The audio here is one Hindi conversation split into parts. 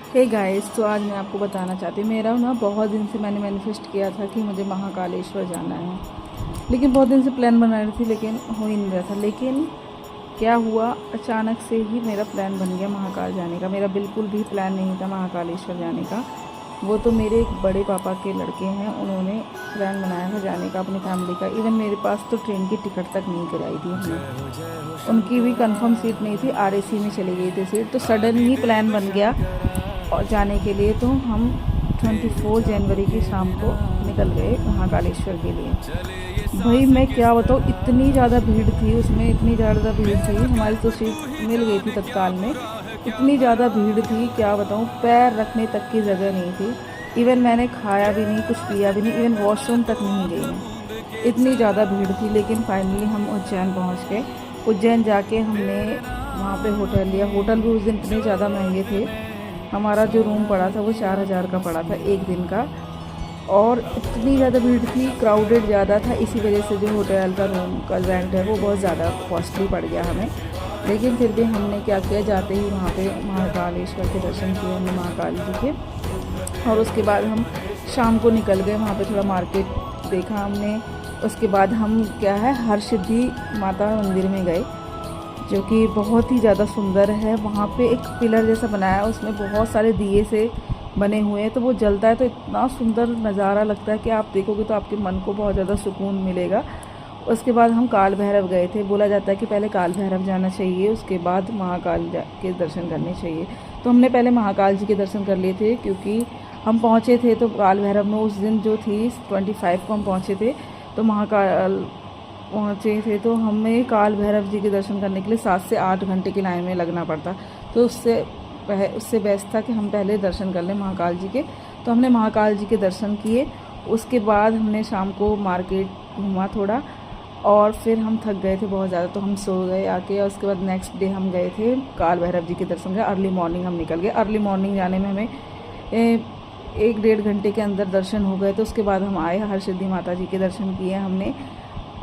हे गाइस, तो आज मैं आपको बताना चाहती हूँ। मेरा ना बहुत दिन से मैंने मैनिफेस्ट किया था कि मुझे महाकालेश्वर जाना है, लेकिन बहुत दिन से प्लान बना रही थी, लेकिन हो ही नहीं रहा था। लेकिन क्या हुआ, अचानक से ही मेरा प्लान बन गया महाकाल जाने का। मेरा बिल्कुल भी प्लान नहीं था महाकालेश्वर जाने का। वो तो मेरे एक बड़े पापा के लड़के हैं, उन्होंने प्लान बनाया था जाने का अपनी फैमिली का। इवन मेरे पास तो ट्रेन की टिकट तक नहीं कराई थी हमने, उनकी भी कंफर्म सीट नहीं थी, आरएसी में चली गई थी सीट। तो सडन ही प्लान बन गया और जाने के लिए। तो हम 24 जनवरी की शाम को निकल गए महाकालेश्वर के लिए। भाई मैं क्या बताऊँ, इतनी ज़्यादा भीड़ थी उसमें, इतनी ज़्यादा भीड़ थी। हमारी तो सीट मिल गई थी तत्काल में, इतनी ज़्यादा भीड़ थी क्या बताऊँ, पैर रखने तक की जगह नहीं थी। इवन मैंने खाया भी नहीं, कुछ पिया भी नहीं, इवन वॉशरूम तक नहीं गई मैं, इतनी ज़्यादा भीड़ थी। लेकिन फाइनली हम उज्जैन पहुँच गए। उज्जैन जाके हमने वहाँ पे होटल लिया। होटल भी उस दिन इतने ज़्यादा महंगे थे। हमारा जो रूम पड़ा था वो 4,000 का पड़ा था एक दिन का, और इतनी ज़्यादा भीड़ थी, क्राउडेड ज़्यादा था। इसी वजह से जो होटल का रूम का रेंट है वो बहुत ज़्यादा कॉस्टली पड़ गया हमें। लेकिन फिर भी हमने क्या किया, जाते ही वहाँ पे महाकालेश्वर के दर्शन किए हमने, महाकाल जी के। और उसके बाद हम शाम को निकल गए, वहाँ पे थोड़ा मार्केट देखा हमने। उसके बाद हम क्या है, हरसिद्धि माता मंदिर में गए, जो कि बहुत ही ज़्यादा सुंदर है। वहाँ पे एक पिलर जैसा बनाया है, उसमें बहुत सारे दिए से बने हुए हैं, तो वो जलता है तो इतना सुंदर नज़ारा लगता है कि आप देखोगे तो आपके मन को बहुत ज़्यादा सुकून मिलेगा। उसके बाद हम काल भैरव गए थे। बोला जाता है कि पहले काल भैरव जाना चाहिए, उसके बाद महाकाल के दर्शन करने चाहिए। तो हमने पहले महाकाल जी के दर्शन कर लिए थे, क्योंकि हम पहुँचे थे तो काल भैरव में उस दिन जो थी 25 को हम पहुँचे थे, तो महाकाल पहुँचे थे तो हमें काल भैरव जी के दर्शन करने के लिए 7 से 8 घंटे की लाइन में लगना पड़ता। तो उससे बेस्ट था कि हम पहले दर्शन कर लें महाकाल जी के। तो हमने महाकाल जी के दर्शन किए। उसके बाद हमने शाम को मार्केट घूमा थोड़ा, और फिर हम थक गए थे बहुत ज़्यादा, तो हम सो गए आके। और उसके बाद नेक्स्ट डे हम गए थे काल भैरव जी के दर्शन के। अर्ली मॉर्निंग हम निकल गए। अर्ली मॉर्निंग जाने में हमें 1-1.5 घंटे के अंदर दर्शन हो गए। तो उसके बाद हम आए, हरसिद्धि माता जी के दर्शन किए हमने,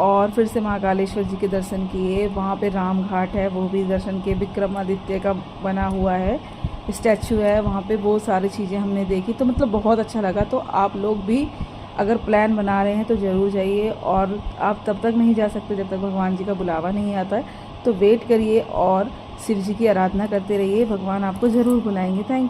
और फिर से महाकालेश्वर जी के दर्शन किए। वहाँ पे राम घाट है, वो भी दर्शन किए। विक्रमादित्य का बना हुआ है स्टैचू है वहाँ पे, वो सारी चीज़ें हमने देखी। तो मतलब बहुत अच्छा लगा। तो आप लोग भी अगर प्लान बना रहे हैं तो ज़रूर जाइए। और आप तब तक नहीं जा सकते जब तक भगवान जी का बुलावा नहीं आता है, तो वेट करिए और शिव जी की आराधना करते रहिए, भगवान आपको ज़रूर बुलाएंगे। थैंक